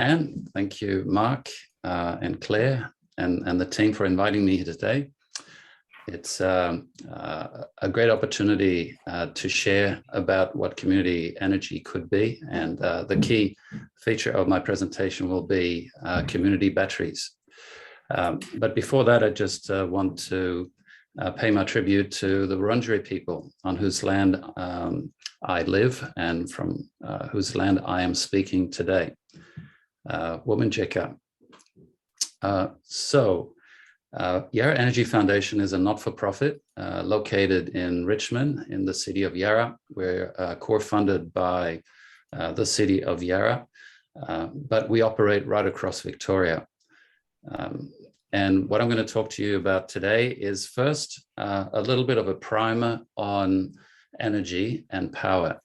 And thank you, Mark and Claire and the team for inviting me here today. It's a great opportunity to share about what community energy could be. And the key feature of my presentation will be community batteries. But before that, I just want to pay my tribute to the Wurundjeri people on whose land I live and from whose land I am speaking today. Wominjeka. Yarra Energy Foundation is a not-for-profit located in Richmond in the city of Yarra. We're core-funded by the city of Yarra, but we operate right across Victoria. And what I'm going to talk to you about today is first a little bit of a primer on energy and power.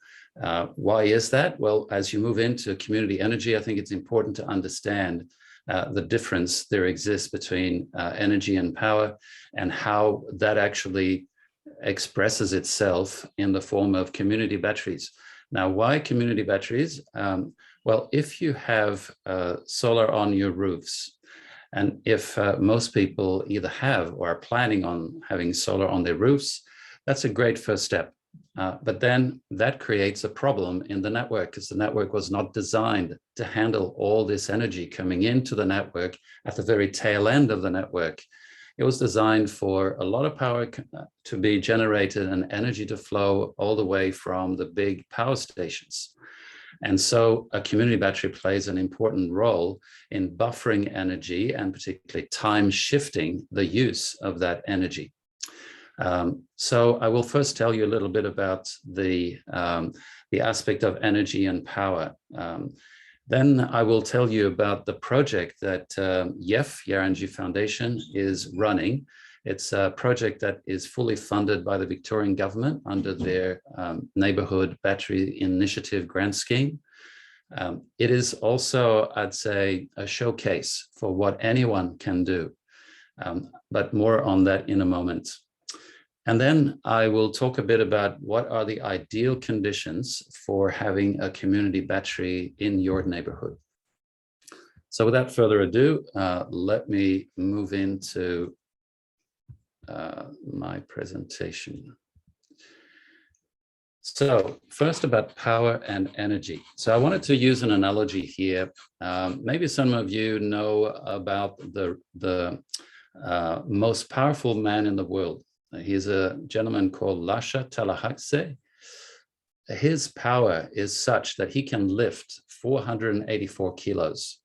Why is that? Well, as you move into community energy, I think it's important to understand the difference there exists between energy and power and how that actually expresses itself in the form of community batteries. Now, why community batteries? Well, if you have solar on your roofs, and if most people either have or are planning on having solar on their roofs, that's a great first step. But then that creates a problem in the network because the network was not designed to handle all this energy coming into the network at the very tail end of the network. It was designed for a lot of power to be generated and energy to flow all the way from the big power stations. And so a community battery plays an important role in buffering energy and particularly time shifting the use of that energy. So I will first tell you a little bit about the aspect of energy and power. Then I will tell you about the project that YEF, Yarra Energy Foundation, is running. It's a project that is fully funded by the Victorian government under their Neighbourhood Battery Initiative grant scheme. It is also, I'd say, a showcase for what anyone can do, but more on that in a moment. And then I will talk a bit about what are the ideal conditions for having a community battery in your neighborhood. So without further ado, let me move into my presentation. So first about power and energy. So I wanted to use an analogy here. Maybe some of you know about the most powerful man in the world. He's a gentleman called Lasha Tallahassee. His power is such that he can lift 484 kilos.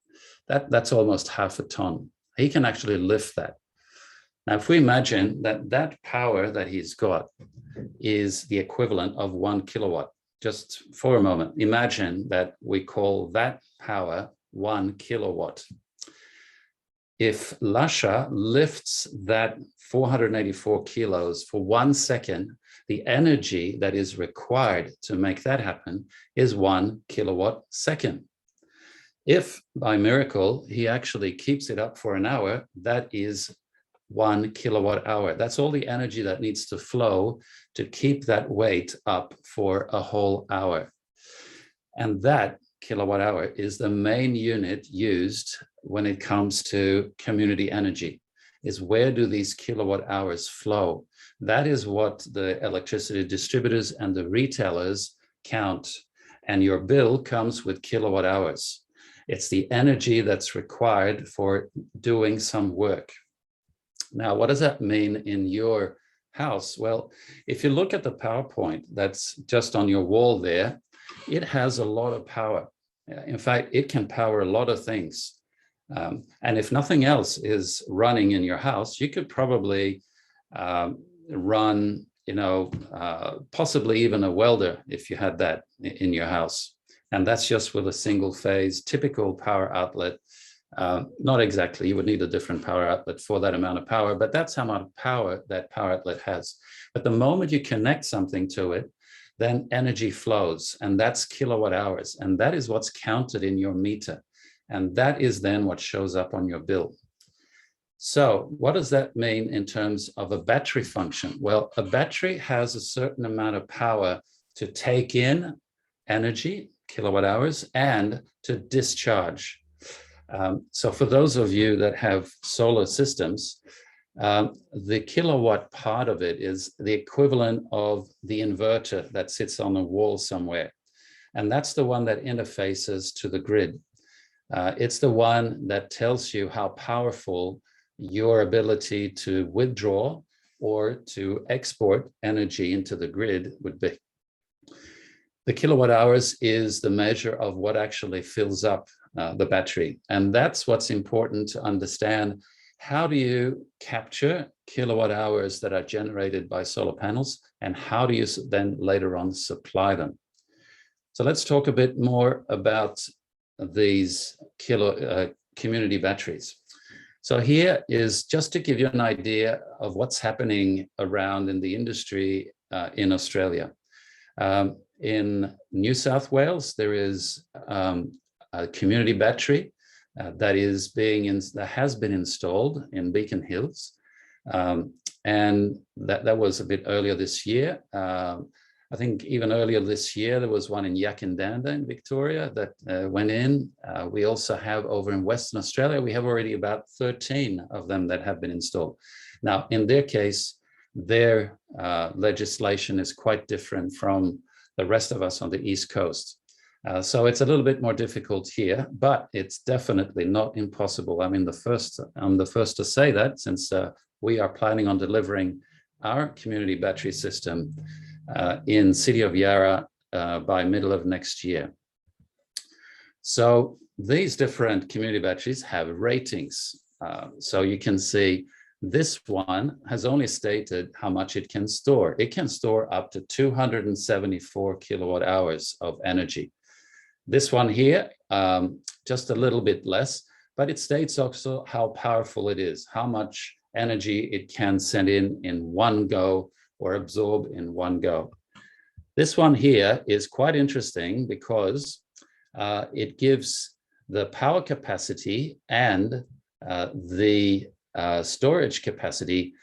That's almost half a ton. He can actually lift that. Now, if we imagine that that power that he's got is the equivalent of 1 kilowatt, just for a moment, imagine that we call that power 1 kilowatt. If Lasha lifts that 484 kilos for 1 second, the energy that is required to make that happen is 1 kilowatt second. If by miracle, he actually keeps it up for an hour, that is 1 kilowatt hour. That's all the energy that needs to flow to keep that weight up for a whole hour. And that kilowatt hour is the main unit used when it comes to community energy, is where do these kilowatt hours flow? That is what the electricity distributors and the retailers count. And your bill comes with kilowatt hours. It's the energy that's required for doing some work. Now, what does that mean in your house? Well, if you look at the PowerPoint that's just on your wall there, it has a lot of power. In fact, it can power a lot of things. And if nothing else is running in your house, you could probably run, possibly even a welder if you had that in your house. And that's just with a single phase, typical power outlet. Not exactly, you would need a different power outlet for that amount of power, but that's how much power that power outlet has. But the moment you connect something to it, then energy flows, and that's kilowatt hours. And that is what's counted in your meter. And that is then what shows up on your bill. So what does that mean in terms of a battery function? Well, a battery has a certain amount of power to take in energy, kilowatt hours, and to discharge. So for those of you that have solar systems, the kilowatt part of it is the equivalent of the inverter that sits on a wall somewhere. And that's the one that interfaces to the grid. It's the one that tells you how powerful your ability to withdraw or to export energy into the grid would be. The kilowatt hours is the measure of what actually fills up the battery. And that's what's important to understand. How do you capture kilowatt hours that are generated by solar panels, and how do you then later on supply them? So let's talk a bit more about these community batteries. So here is just to give you an idea of what's happening around in the industry in Australia. In New South Wales, there is a community battery that has been installed in Beacon Hills, and that was a bit earlier this year. I think even earlier this year, there was one in Yakindanda in Victoria that went in. We also have over in Western Australia, we have already about 13 of them that have been installed. Now, in their case, their legislation is quite different from the rest of us on the East Coast. So it's a little bit more difficult here, but it's definitely not impossible. I mean, I'm the first to say that, since we are planning on delivering our community battery system in City of Yarra by middle of next year. So these different community batteries have ratings. So you can see this one has only stated how much it can store. It can store up to 274 kilowatt hours of energy. This one here, just a little bit less, but it states also how powerful it is, how much energy it can send in one go or absorb in one go. This one here is quite interesting because it gives the power capacity and the storage capacity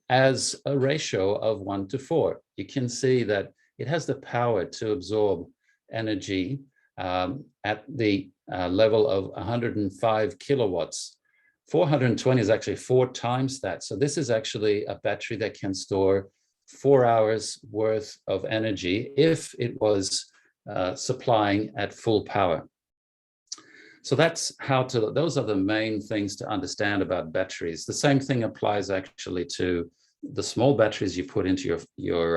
as a ratio of 1:4. You can see that it has the power to absorb energy at the level of 105 kilowatts. 420 is actually 4 times that. So this is actually a battery that can store 4 hours worth of energy if it was supplying at full power. So that's those are the main things to understand about batteries. The same thing applies actually to the small batteries you put into your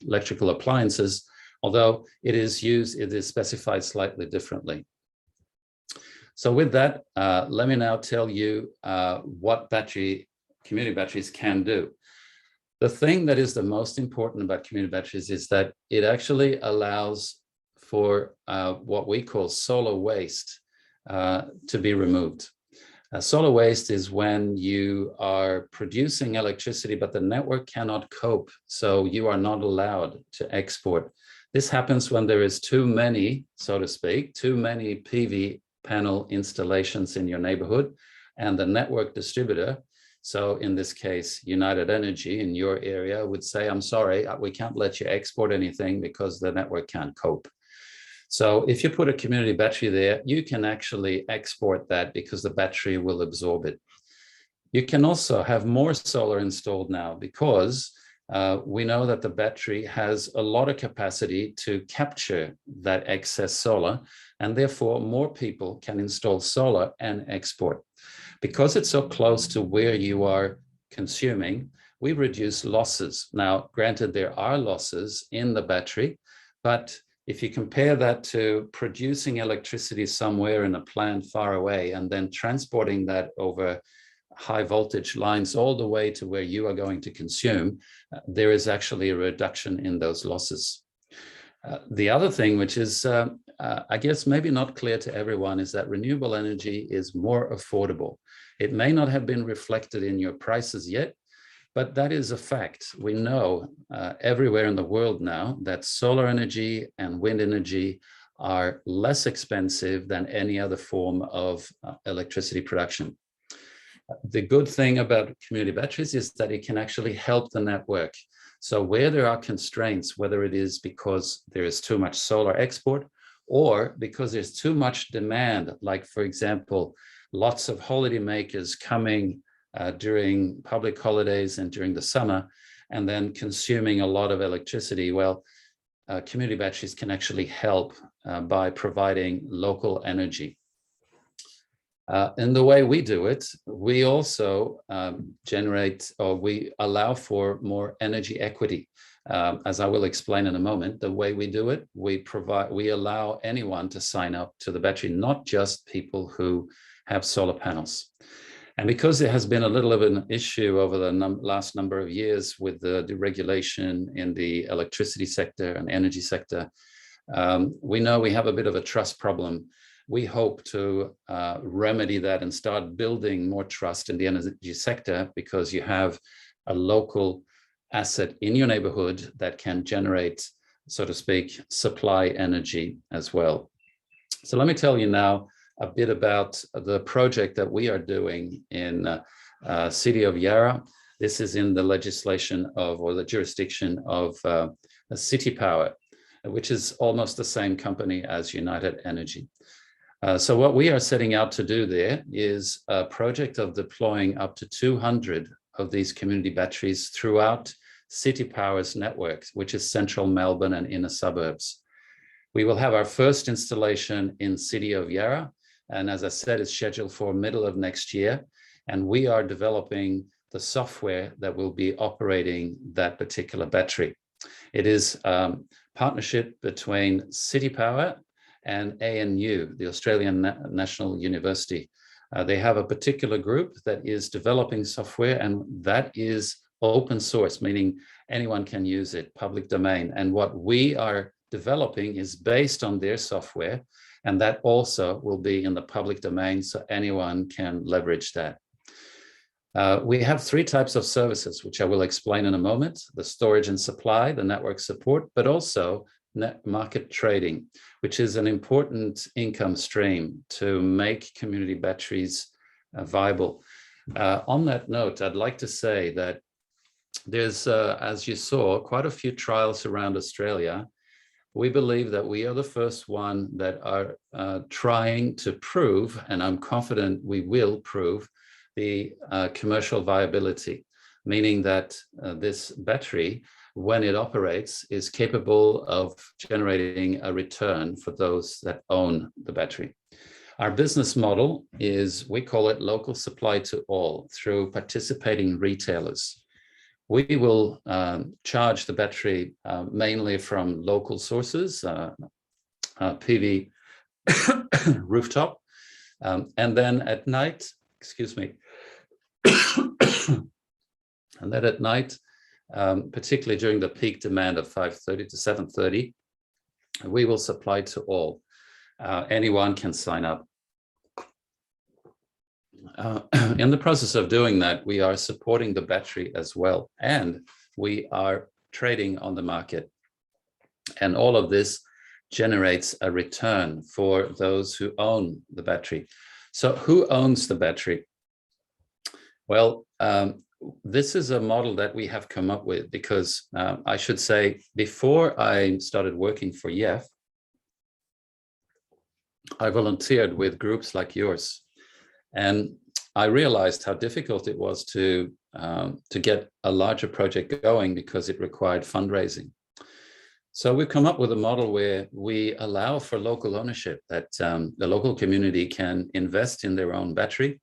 electrical appliances, although it is specified slightly differently. So with that, let me now tell you what community batteries can do. The thing that is the most important about community batteries is that it actually allows for what we call solar waste to be removed. Solar waste is when you are producing electricity, but the network cannot cope, so you are not allowed to export. This happens when there is too many, so to speak, too many PV panel installations in your neighborhood, and the network distributor, so in this case, United Energy in your area, would say, I'm sorry, we can't let you export anything because the network can't cope. So if you put a community battery there, you can actually export that because the battery will absorb it. You can also have more solar installed now because we know that the battery has a lot of capacity to capture that excess solar, and therefore more people can install solar and export. Because it's so close to where you are consuming, we reduce losses. Now, granted, there are losses in the battery, but if you compare that to producing electricity somewhere in a plant far away and then transporting that over high voltage lines all the way to where you are going to consume, there is actually a reduction in those losses. The other thing, which is, I guess, maybe not clear to everyone, is that renewable energy is more affordable. It may not have been reflected in your prices yet, but that is a fact. We know everywhere in the world now that solar energy and wind energy are less expensive than any other form of electricity production. The good thing about community batteries is that it can actually help the network. So where there are constraints, whether it is because there is too much solar export or because there's too much demand, like, for example, lots of holidaymakers coming during public holidays and during the summer, and then consuming a lot of electricity. Well, community batteries can actually help by providing local energy. In the way we do it, we also generate, or we allow for more energy equity. As I will explain in a moment, the way we do it, we allow anyone to sign up to the battery, not just people who have solar panels. And because there has been a little of an issue over the last number of years with the deregulation in the electricity sector and energy sector, we know we have a bit of a trust problem. We hope to remedy that and start building more trust in the energy sector, because you have a local asset in your neighborhood that can generate, so to speak, supply energy as well. So let me tell you now a bit about the project that we are doing in city of Yarra. This is in the legislation of, or the jurisdiction of City Power, which is almost the same company as United Energy. So what we are setting out to do there is a project of deploying up to 200 of these community batteries throughout City Power's network, which is central Melbourne and inner suburbs. We will have our first installation in city of Yarra, and as I said, it's scheduled for middle of next year. And we are developing the software that will be operating that particular battery. It is a partnership between City Power and ANU, the Australian National University. They have a particular group that is developing software, and that is open source, meaning anyone can use it, public domain. And what we are developing is based on their software, and that also will be in the public domain, so anyone can leverage that. We have three types of services, which I will explain in a moment: the storage and supply, the network support, but also net market trading, which is an important income stream to make community batteries viable. On that note, I'd like to say that there's, as you saw, quite a few trials around Australia. We believe that we are the first one that are trying to prove, and I'm confident we will prove, the commercial viability, meaning that this battery, when it operates, is capable of generating a return for those that own the battery. Our business model is, we call it local supply to all, through participating retailers. We will charge the battery mainly from local sources, PV rooftop, and then at night, excuse me, and then at night, particularly during the peak demand of 5:30 to 7:30, we will supply to all. Anyone can sign up. In the process of doing that, we are supporting the battery as well, and we are trading on the market. And all of this generates a return for those who own the battery. So who owns the battery? Well, this is a model that we have come up with because I should say, before I started working for YEF, I volunteered with groups like yours. And I realized how difficult it was to get a larger project going because it required fundraising. So we've come up with a model where we allow for local ownership, that the local community can invest in their own battery,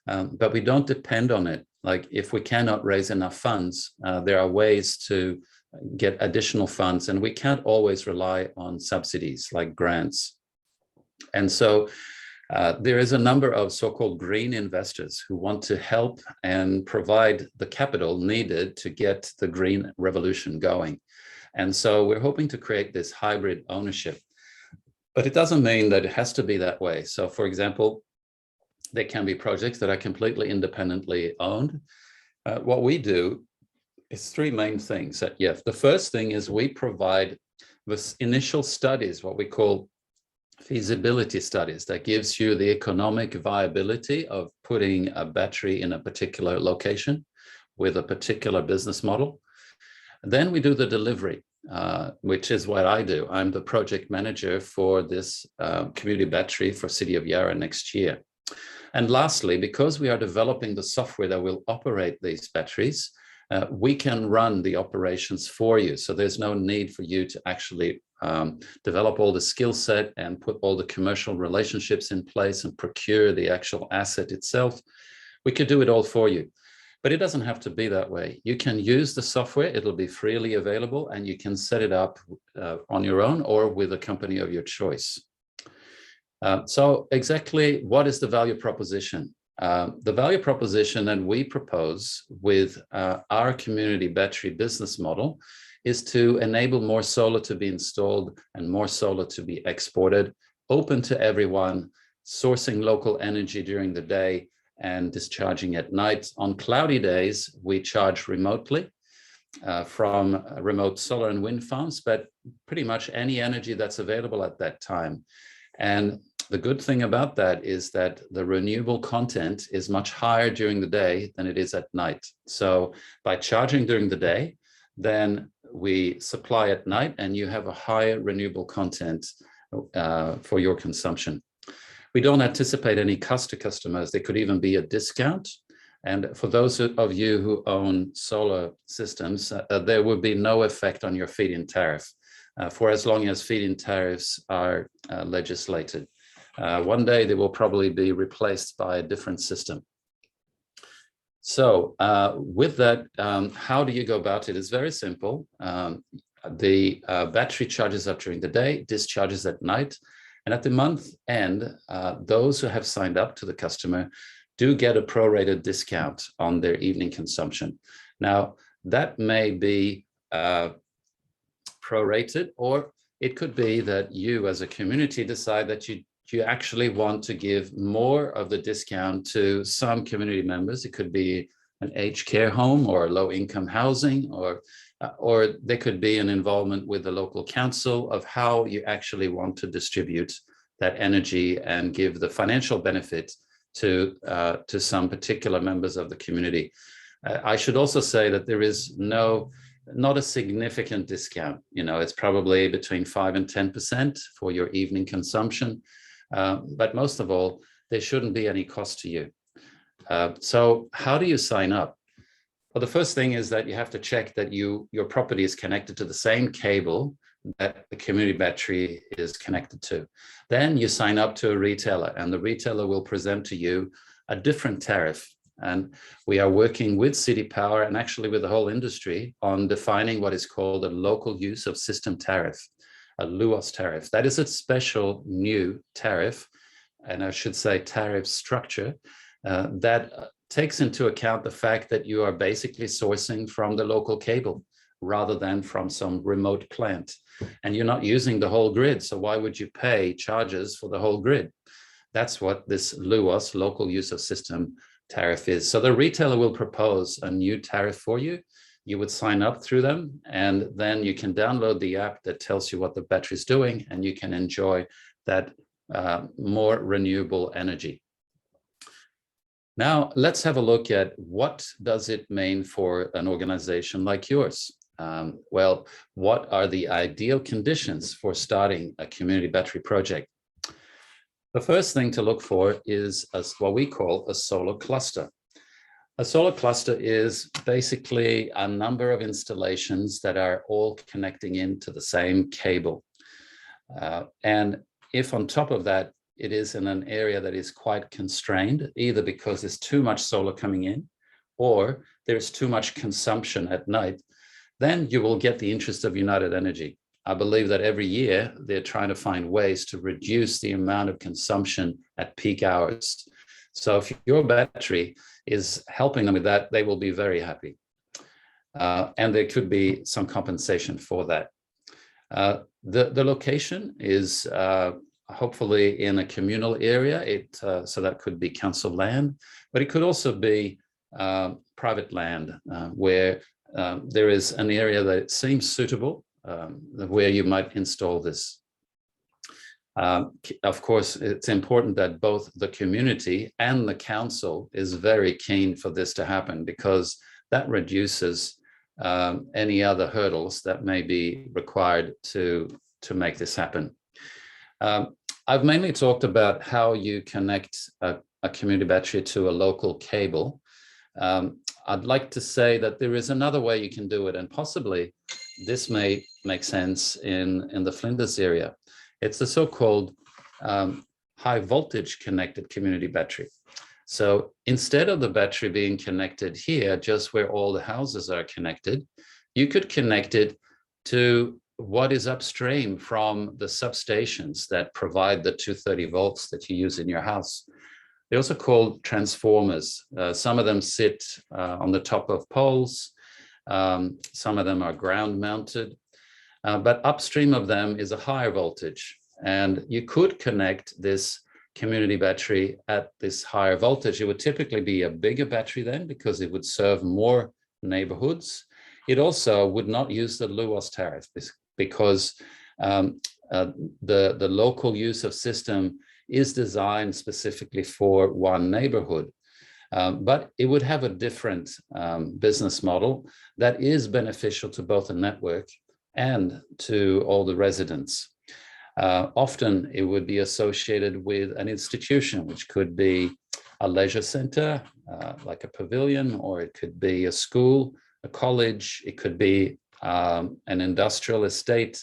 but we don't depend on it. Like, if we cannot raise enough funds, there are ways to get additional funds, and we can't always rely on subsidies like grants. And so there is a number of so-called green investors who want to help and provide the capital needed to get the green revolution going. And so we're hoping to create this hybrid ownership, but it doesn't mean that it has to be that way. So for example, there can be projects that are completely independently owned. What we do is three main things at YEF. The first thing is we provide the initial studies, what we call feasibility studies, that gives you the economic viability of putting a battery in a particular location with a particular business model. Then we do the delivery. which is what I do. I'm the project manager for this community battery for City of Yarra next year. And lastly, because we are developing the software that will operate these batteries, we can run the operations for you. So there's no need for you to actually develop all the skill set and put all the commercial relationships in place and procure the actual asset itself. We could do it all for you. But it doesn't have to be that way. You can use the software, it'll be freely available, and you can set it up on your own or with a company of your choice. So exactly what is the value proposition? The value proposition that we propose with our community battery business model is to enable more solar to be installed and more solar to be exported, open to everyone, sourcing local energy during the day and discharging at night. On cloudy days, we charge remotely from remote solar and wind farms, but pretty much any energy that's available at that time. And the good thing about that is that the renewable content is much higher during the day than it is at night. So by charging during the day, then we supply at night and you have a higher renewable content for your consumption. We don't anticipate any cost to customers. There could even be a discount. And for those of you who own solar systems, there will be no effect on your feed-in tariff for as long as feed-in tariffs are legislated. One day they will probably be replaced by a different system. So with that, how do you go about it? It's very simple. The battery charges up during the day, discharges at night. And at the month end, those who have signed up to the customer do get a prorated discount on their evening consumption. Now, that may be prorated, or it could be that you as a community decide that you actually want to give more of the discount to some community members. It could be an aged care home or low-income housing, or there could be an involvement with the local council of how you actually want to distribute that energy and give the financial benefit to some particular members of the community. I should also say that there is not a significant discount. You know, it's probably between 5 and 10% for your evening consumption. But most of all, there shouldn't be any cost to you. So how do you sign up? Well, the first thing is that you have to check that your property is connected to the same cable that the community battery is connected to. Then you sign up to a retailer, and the retailer will present to you a different tariff. And we are working with City Power and actually with the whole industry on defining what is called a local use of system tariff, a LUOS tariff. That is a special new tariff, and I should say tariff structure, that takes into account the fact that you are basically sourcing from the local cable rather than from some remote plant. And you're not using the whole grid, so why would you pay charges for the whole grid? That's what this LUOS, local use of system tariff, is. So the retailer will propose a new tariff for you. You would sign up through them, and then you can download the app that tells you what the battery is doing, and you can enjoy that more renewable energy. Now, let's have a look at what does it mean for an organization like yours. Well, what are the ideal conditions for starting a community battery project? The first thing to look for is what we call a solar cluster. A solar cluster is basically a number of installations that are all connecting into the same cable. And if on top of that, it is in an area that is quite constrained, either because there's too much solar coming in or there's too much consumption at night, then you will get the interest of United Energy. I believe that every year they're trying to find ways to reduce the amount of consumption at peak hours. So if your battery is helping them with that, they will be very happy. And there could be some compensation for that. The location is hopefully in a communal area. So that could be council land, but it could also be private land where there is an area that seems suitable where you might install this. Of course, it's important that both the community and the council is very keen for this to happen, because that reduces any other hurdles that may be required to make this happen. I've mainly talked about how you connect a community battery to a local cable. I'd like to say that there is another way you can do it, and possibly this may make sense in the Flinders area. It's the so-called high voltage connected community battery. So instead of the battery being connected here, just where all the houses are connected, you could connect it to what is upstream from the substations that provide the 230 volts that you use in your house. They're also called transformers. Some of them sit on the top of poles. Some of them are ground mounted, but upstream of them is a higher voltage. And you could connect this community battery at this higher voltage. It would typically be a bigger battery then, because it would serve more neighborhoods. It also would not use the LUOS tariff, because the local use of system is designed specifically for one neighborhood. But it would have a different business model that is beneficial to both the network and to all the residents. Often it would be associated with an institution, which could be a leisure center, like a pavilion, or it could be a school, a college, it could be an industrial estate,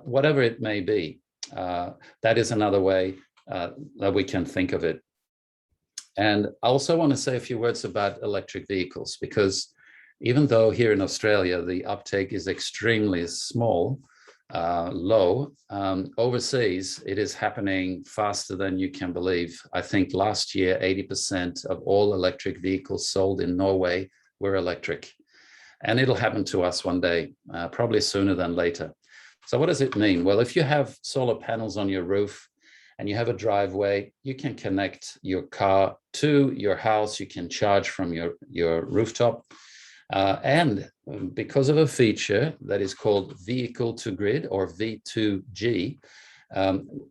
whatever it may be. That is another way that we can think of it. And I also want to say a few words about electric vehicles, because even though here in Australia, the uptake is extremely small, low, overseas, it is happening faster than you can believe. I think last year, 80% of all electric vehicles sold in Norway were electric. And it'll happen to us one day, probably sooner than later. So what does it mean? Well, if you have solar panels on your roof and you have a driveway, you can connect your car to your house. You can charge from your rooftop. And because of a feature that is called vehicle to grid, or V2G,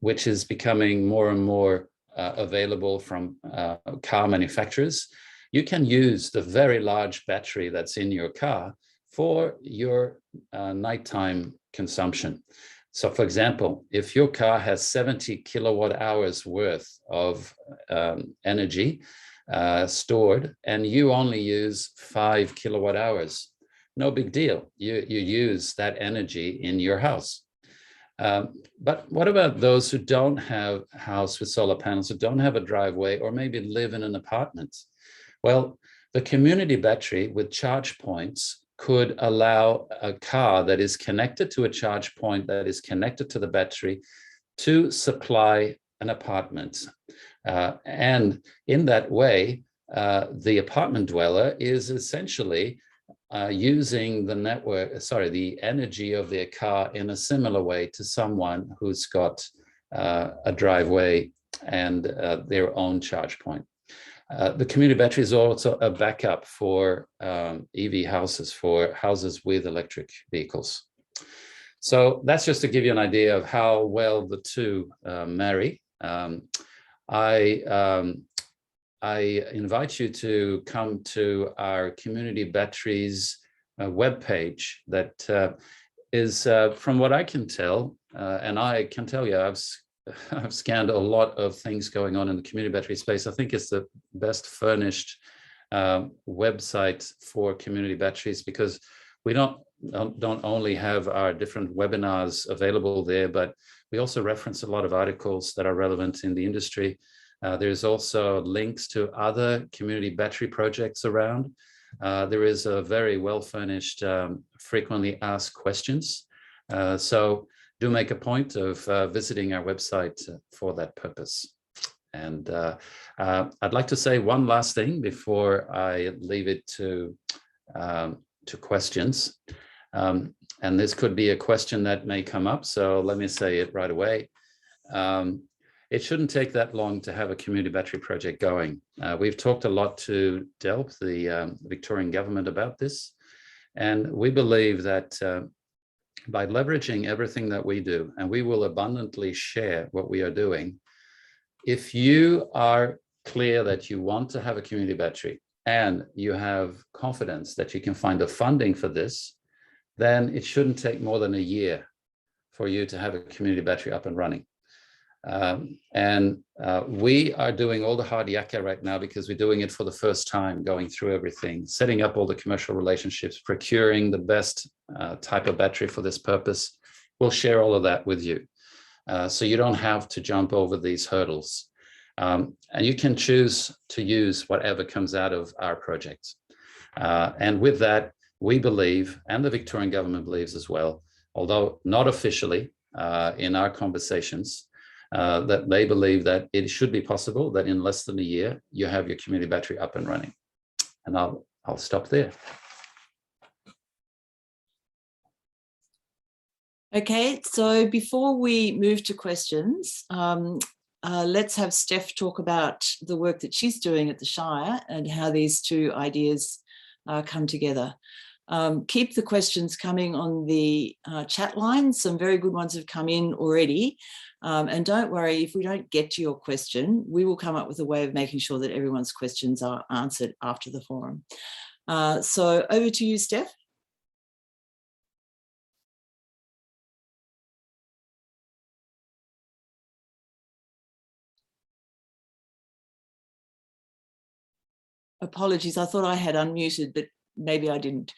which is becoming more and more available from car manufacturers, you can use the very large battery that's in your car for your nighttime consumption. So for example, if your car has 70 kilowatt hours worth of energy stored, and you only use 5 kilowatt hours, no big deal. You use that energy in your house. But what about those who don't have a house with solar panels, who don't have a driveway, or maybe live in an apartment? Well, the community battery with charge points could allow a car that is connected to a charge point that is connected to the battery to supply an apartment. And in that way, the apartment dweller is essentially using the energy of their car in a similar way to someone who's got a driveway and their own charge point. The community battery is also a backup for EV houses, for houses with electric vehicles. So that's just to give you an idea of how well the two marry. I invite you to come to our community batteries webpage that is, from what I can tell, and I can tell you, I've scanned a lot of things going on in the community battery space. I think it's the best furnished website for community batteries, because we don't only have our different webinars available there, but we also reference a lot of articles that are relevant in the industry. There's also links to other community battery projects around. There is a very well-furnished frequently asked questions. So do make a point of visiting our website for that purpose. And I'd like to say one last thing before I leave it to questions. And this could be a question that may come up, so let me say it right away. It shouldn't take that long to have a community battery project going. We've talked a lot to DELP, the Victorian government, about this. And we believe that by leveraging everything that we do, and we will abundantly share what we are doing, if you are clear that you want to have a community battery and you have confidence that you can find the funding for this, then it shouldn't take more than a year for you to have a community battery up and running. We are doing all the hard yakka right now because we're doing it for the first time, going through everything, setting up all the commercial relationships, procuring the best type of battery for this purpose. We'll share all of that with you. So you don't have to jump over these hurdles. And you can choose to use whatever comes out of our project. And with that, we believe, and the Victorian government believes as well, although not officially in our conversations, that they believe that it should be possible that in less than a year, you have your community battery up and running. And I'll stop there. Okay, so before we move to questions, let's have Steph talk about the work that she's doing at the Shire and how these two ideas come together. Keep the questions coming on the chat line. Some very good ones have come in already. And don't worry, if we don't get to your question, we will come up with a way of making sure that everyone's questions are answered after the forum. So over to you, Steph. Apologies, I thought I had unmuted, but maybe I didn't.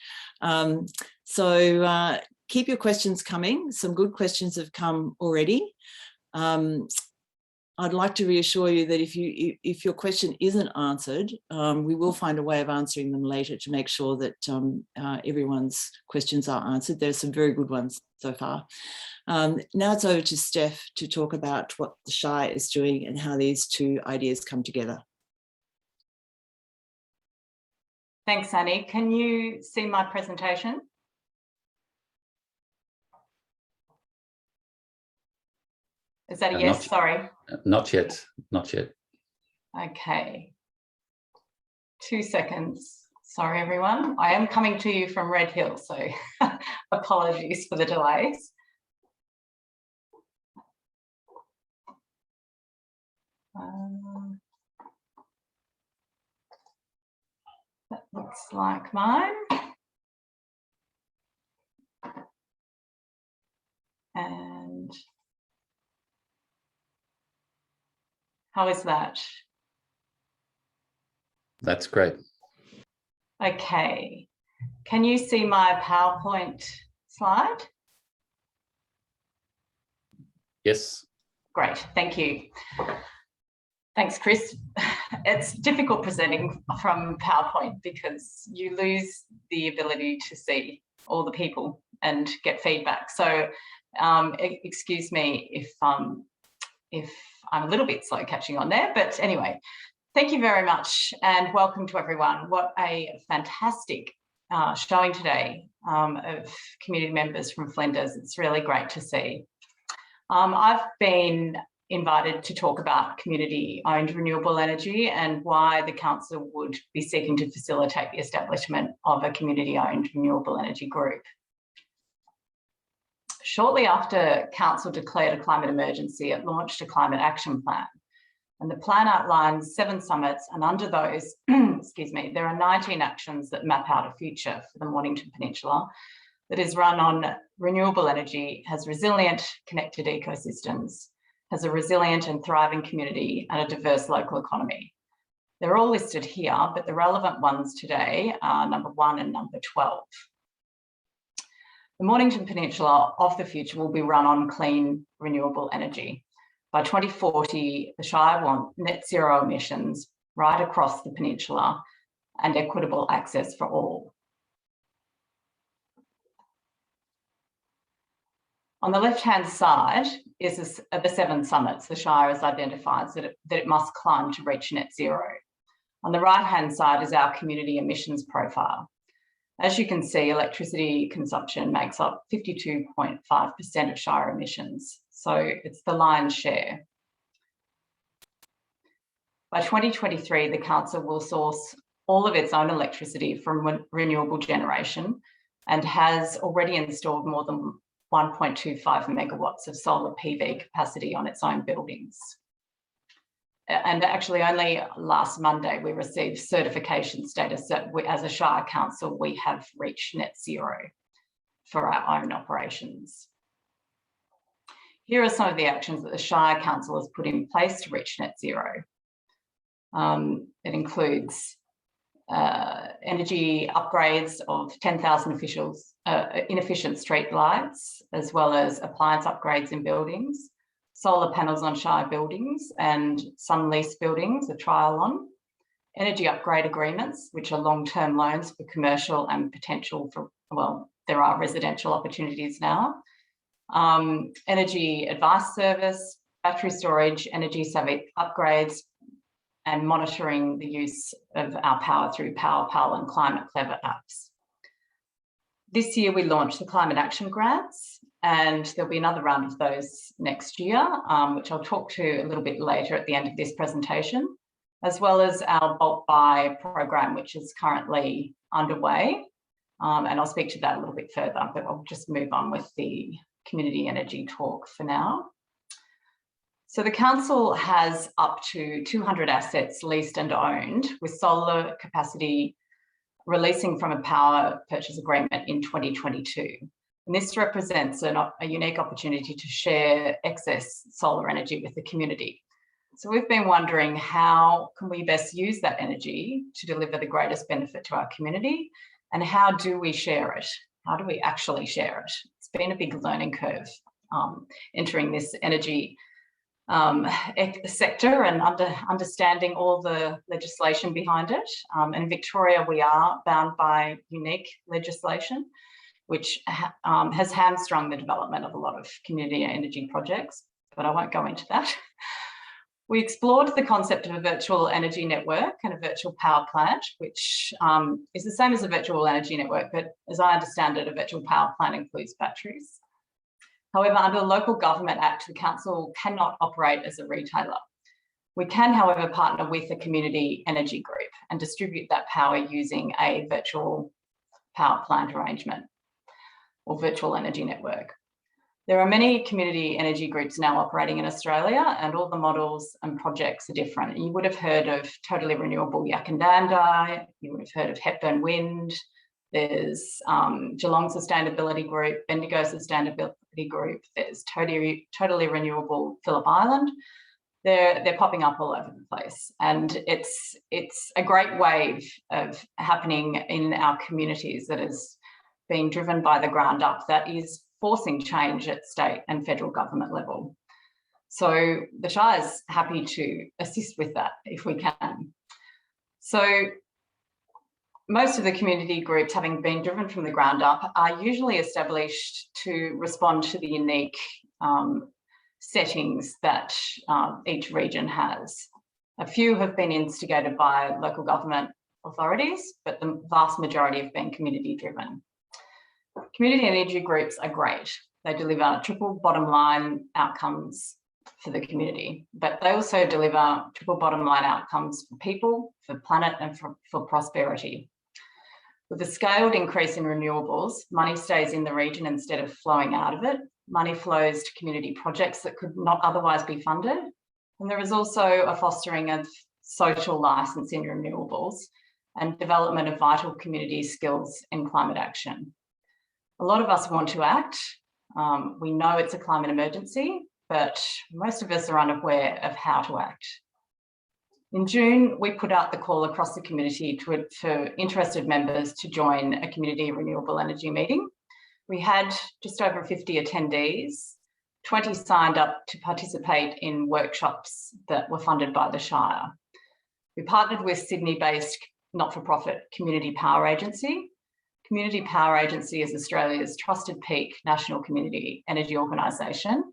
So keep your questions coming. Some good questions have come already. I'd like to reassure you that if your question isn't answered, we will find a way of answering them later to make sure that everyone's questions are answered. There's some very good ones so far. Now it's over to Steph to talk about what the Shire is doing and how these two ideas come together. Thanks, Annie. Can you see my presentation? Is that a yes? Sorry. Not yet. Not yet. Okay. 2 seconds. Sorry, everyone. I am coming to you from Red Hill, so apologies for the delays. That looks like mine. And how is that? That's great. Okay. Can you see my PowerPoint slide? Yes. Great, thank you. Thanks, Chris. It's difficult presenting from PowerPoint because you lose the ability to see all the people and get feedback. So excuse me if I'm a little bit slow catching on there, but anyway, thank you very much and welcome to everyone. What a fantastic showing today of community members from Flinders. It's really great to see. I've been invited to talk about community-owned renewable energy and why the council would be seeking to facilitate the establishment of a community-owned renewable energy group. Shortly after council declared a climate emergency, it launched a climate action plan. And the plan outlines 7 summits, and under those, excuse me, there are 19 actions that map out a future for the Mornington Peninsula that is run on renewable energy, has resilient connected ecosystems, has a resilient and thriving community and a diverse local economy. They're all listed here, but the relevant ones today are number 1 and number 12. The Mornington Peninsula of the future will be run on clean, renewable energy. By 2040, the Shire want net zero emissions right across the peninsula and equitable access for all. On the left-hand side is the 7 summits the Shire has identified that it must climb to reach net zero. On the right-hand side is our community emissions profile. As you can see, electricity consumption makes up 52.5% of Shire emissions, so it's the lion's share. By 2023, the council will source all of its own electricity from renewable generation and has already installed more than 1.25 megawatts of solar PV capacity on its own buildings. and actually only last Monday we received certification status that as a Shire Council we have reached net zero for our own operations. Here are some of the actions that the Shire Council has put in place to reach net zero. It includes energy upgrades of 10,000 inefficient street lights, as well as appliance upgrades in buildings, solar panels on Shire buildings and some lease buildings, a trial on, energy upgrade agreements, which are long-term loans for commercial and potential for, well, there are residential opportunities now, energy advice service, battery storage, energy savvy upgrades, and monitoring the use of our power through PowerPal and Climate Clever apps. This year we launched the Climate Action Grants, and there'll be another round of those next year, which I'll talk to a little bit later at the end of this presentation, as well as our bulk buy program, which is currently underway. And I'll speak to that a little bit further, but I'll just move on with the community energy talk for now. So the council has up to 200 assets leased and owned, with solar capacity releasing from a power purchase agreement in 2022. And this represents a unique opportunity to share excess solar energy with the community. So we've been wondering, how can we best use that energy to deliver the greatest benefit to our community? And how do we share it? How do we actually share it? It's been a big learning curve entering this energy sector and understanding all the legislation behind it. In Victoria, we are bound by unique legislation, which has hamstrung the development of a lot of community energy projects, but I won't go into that. We explored the concept of a virtual energy network and a virtual power plant, which is the same as a virtual energy network, but as I understand it, a virtual power plant includes batteries. However, under the Local Government Act, the council cannot operate as a retailer. We can, however, partner with a community energy group and distribute that power using a virtual power plant arrangement or virtual energy network. There are many community energy groups now operating in Australia, and all the models and projects are different. You would have heard of Totally Renewable Yakandanda, you would have heard of Hepburn Wind, there's Geelong Sustainability Group, Bendigo Sustainability Group, there's Totally Renewable Phillip Island. They're popping up all over the place, and it's a great wave of happening in our communities that is being driven by the ground up, that is forcing change at state and federal government level. So the Shire is happy to assist with that if we can. So most of the community groups, having been driven from the ground up, are usually established to respond to the unique settings that each region has. A few have been instigated by local government authorities, but the vast majority have been community driven. Community energy groups are great. They deliver triple bottom line outcomes for the community, but they also deliver triple bottom line outcomes for people, for planet, and for prosperity. With a scaled increase in renewables, money stays in the region instead of flowing out of it. Money flows to community projects that could not otherwise be funded. And there is also a fostering of social licence in renewables and development of vital community skills in climate action. A lot of us want to act. We know it's a climate emergency, but most of us are unaware of how to act. In June, we put out the call across the community for interested members to join a community renewable energy meeting. We had just over 50 attendees, 20 signed up to participate in workshops that were funded by the Shire. We partnered with Sydney-based not-for-profit Community Power Agency. Community Power Agency is Australia's trusted peak national community energy organisation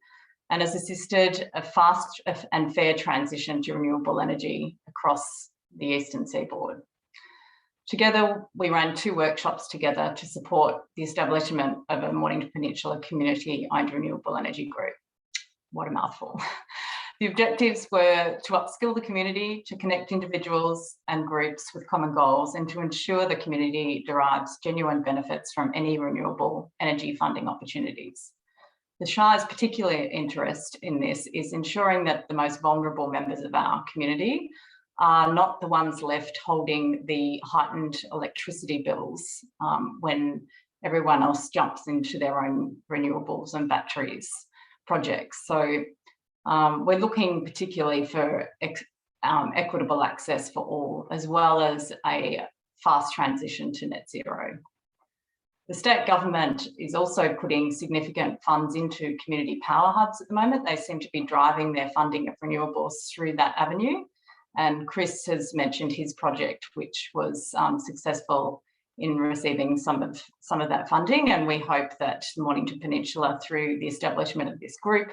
and has assisted a fast and fair transition to renewable energy across the eastern seaboard. Together, we ran 2 workshops together to support the establishment of a Mornington Peninsula community-owned renewable energy group. What a mouthful. The objectives were to upskill the community, to connect individuals and groups with common goals, and to ensure the community derives genuine benefits from any renewable energy funding opportunities. The Shire's particular interest in this is ensuring that the most vulnerable members of our community are not the ones left holding the heightened electricity bills when everyone else jumps into their own renewables and batteries projects. So we're looking particularly for equitable access for all, as well as a fast transition to net zero. The state government is also putting significant funds into community power hubs at the moment. They seem to be driving their funding of renewables through that avenue. And Chris has mentioned his project, which was successful in receiving some of that funding. And we hope that the Mornington Peninsula, through the establishment of this group,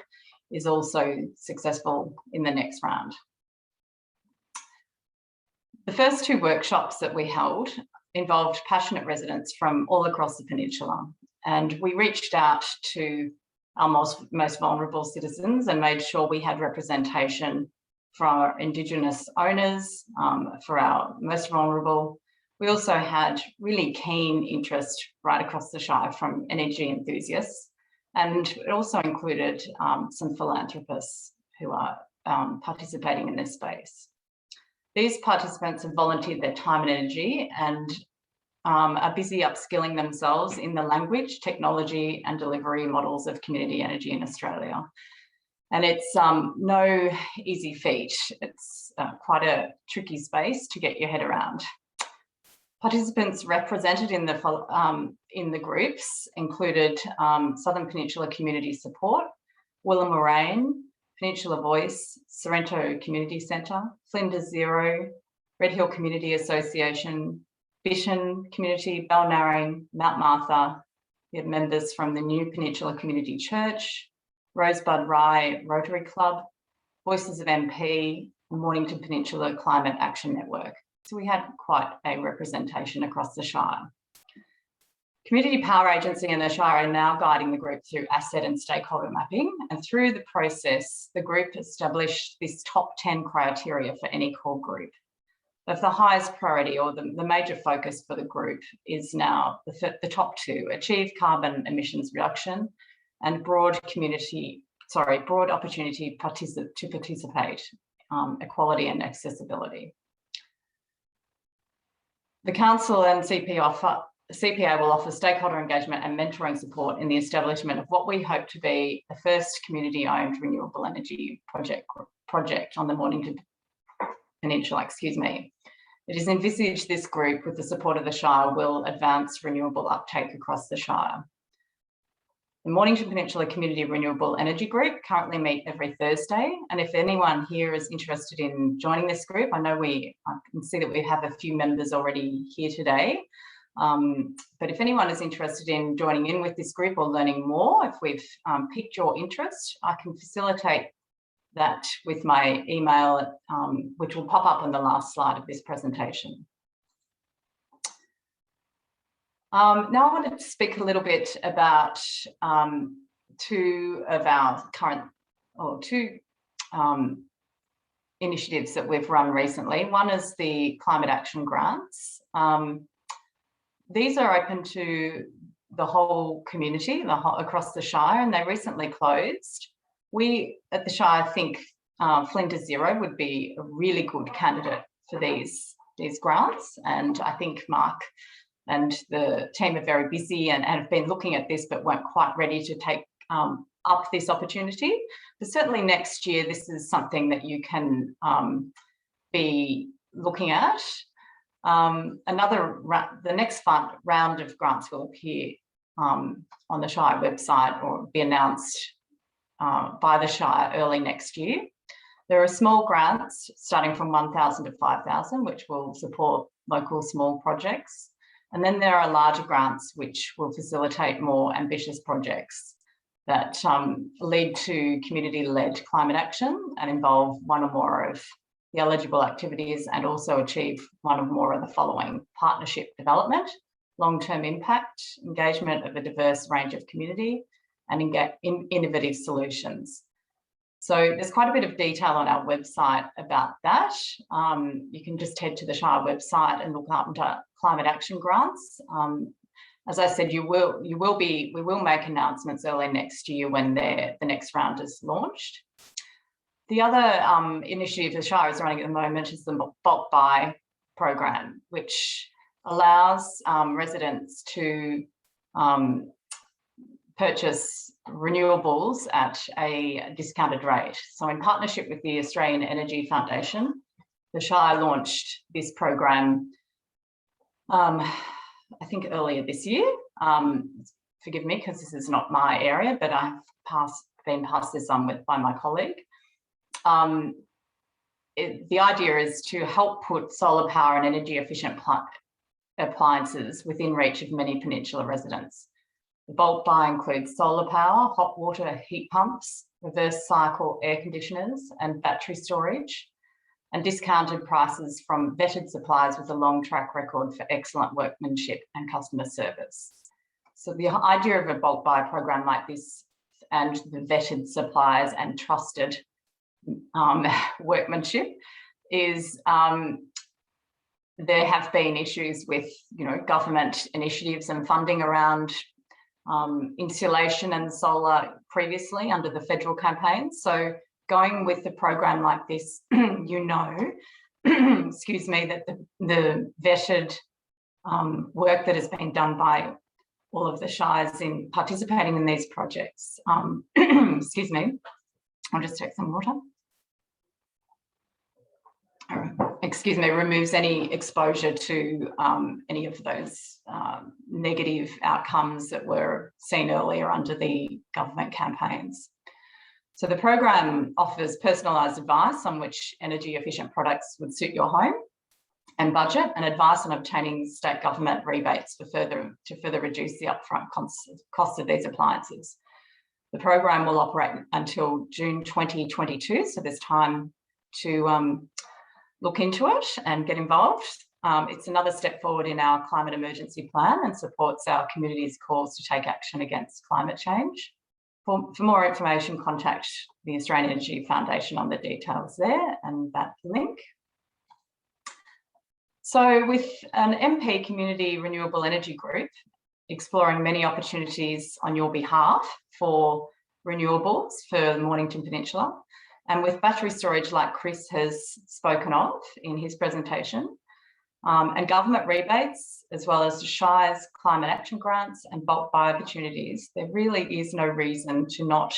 is also successful in the next round. The first two workshops that we held involved passionate residents from all across the peninsula. And we reached out to our most vulnerable citizens and made sure we had representation for our Indigenous owners, for our most vulnerable. We also had really keen interest right across the Shire from energy enthusiasts. And it also included some philanthropists who are participating in this space. These participants have volunteered their time and energy and are busy upskilling themselves in the language, technology and delivery models of community energy in Australia. And it's no easy feat. It's quite a tricky space to get your head around. Participants represented in the groups included Southern Peninsula Community Support, Wallin Moraine, Peninsula Voice, Sorrento Community Centre, Flinders Zero, Red Hill Community Association, Bishan Community, Balnarring, Mount Martha. We had members from the New Peninsula Community Church, Rosebud Rye Rotary Club, Voices of MP, and Mornington Peninsula Climate Action Network. So we had quite a representation across the Shire. Community Power Agency and the Shire are now guiding the group through asset and stakeholder mapping. And through the process, the group established this top 10 criteria for any core group. But the highest priority or the major focus for the group is now the top two: achieve carbon emissions reduction and broad opportunity to participate, equality and accessibility. The Council and CPA will offer stakeholder engagement and mentoring support in the establishment of what we hope to be the first community-owned renewable energy project on the Mornington Peninsula, It is envisaged this group, with the support of the Shire, will advance renewable uptake across the Shire. The Mornington Peninsula Community Renewable Energy Group currently meet every Thursday, and if anyone here is interested in joining this group, I can see that we have a few members already here today. But if anyone is interested in joining in with this group or learning more, if we've piqued your interest, I can facilitate that with my email, which will pop up on the last slide of this presentation. Now I wanted to speak a little bit about two initiatives that we've run recently. One is the Climate Action Grants. These are open to the whole community across the Shire, and they recently closed. We at the Shire think Flinders Zero would be a really good candidate for these grants, and I think Mark and the team are very busy and have been looking at this but weren't quite ready to take up this opportunity. But certainly next year, this is something that you can be looking at. The next round of grants will appear on the Shire website or be announced by the Shire early next year. There are small grants starting from 1,000 to 5,000, which will support local small projects. And then there are larger grants which will facilitate more ambitious projects that lead to community-led climate action and involve one or more of the eligible activities and also achieve one or more of the following: partnership development, long-term impact, engagement of a diverse range of community, and innovative solutions. So there's quite a bit of detail on our website about that. You can just head to the Shire website and look up under climate action grants. as I said, we will make announcements early next year when the next round is launched. The other initiative the Shire is running at the moment is the bulk buy program, which allows residents to purchase renewables at a discounted rate. So in partnership with the Australian Energy Foundation, the Shire launched this program, I think earlier this year. Forgive me, because this is not my area, but I've been passed this on by my colleague. The idea is to help put solar power and energy efficient appliances within reach of many Peninsula residents. The bulk buy includes solar power, hot water heat pumps, reverse cycle air conditioners and battery storage, and discounted prices from vetted suppliers with a long track record for excellent workmanship and customer service. So the idea of a bulk buy program like this and the vetted suppliers and trusted workmanship is there have been issues with government initiatives and funding around insulation and solar previously under the federal campaign. So going with a program like this, excuse me, that the vetted work that has been done by all of the shires in participating in these projects, excuse me, I'll just take some water. Excuse me, removes any exposure to any of those negative outcomes that were seen earlier under the government campaigns. So the program offers personalised advice on which energy efficient products would suit your home and budget, and advice on obtaining state government rebates to further reduce the upfront cost of these appliances. The program will operate until June 2022, so there's time to look into it and get involved. It's another step forward in our climate emergency plan and supports our community's calls to take action against climate change. For more information, contact the Australian Energy Foundation on the details there and that link. So with an MP Community Renewable Energy Group exploring many opportunities on your behalf for renewables for the Mornington Peninsula, and with battery storage like Chris has spoken of in his presentation, and government rebates, as well as the Shire's climate action grants and bulk buy opportunities, there really is no reason to not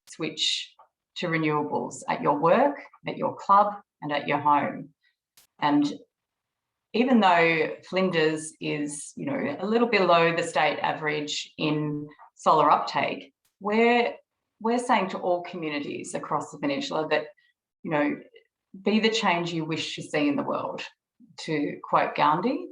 switch to renewables at your work, at your club, and at your home. And even though Flinders is, a little below the state average in solar uptake, we're saying to all communities across the peninsula that, be the change you wish to see in the world, to quote Gandhi.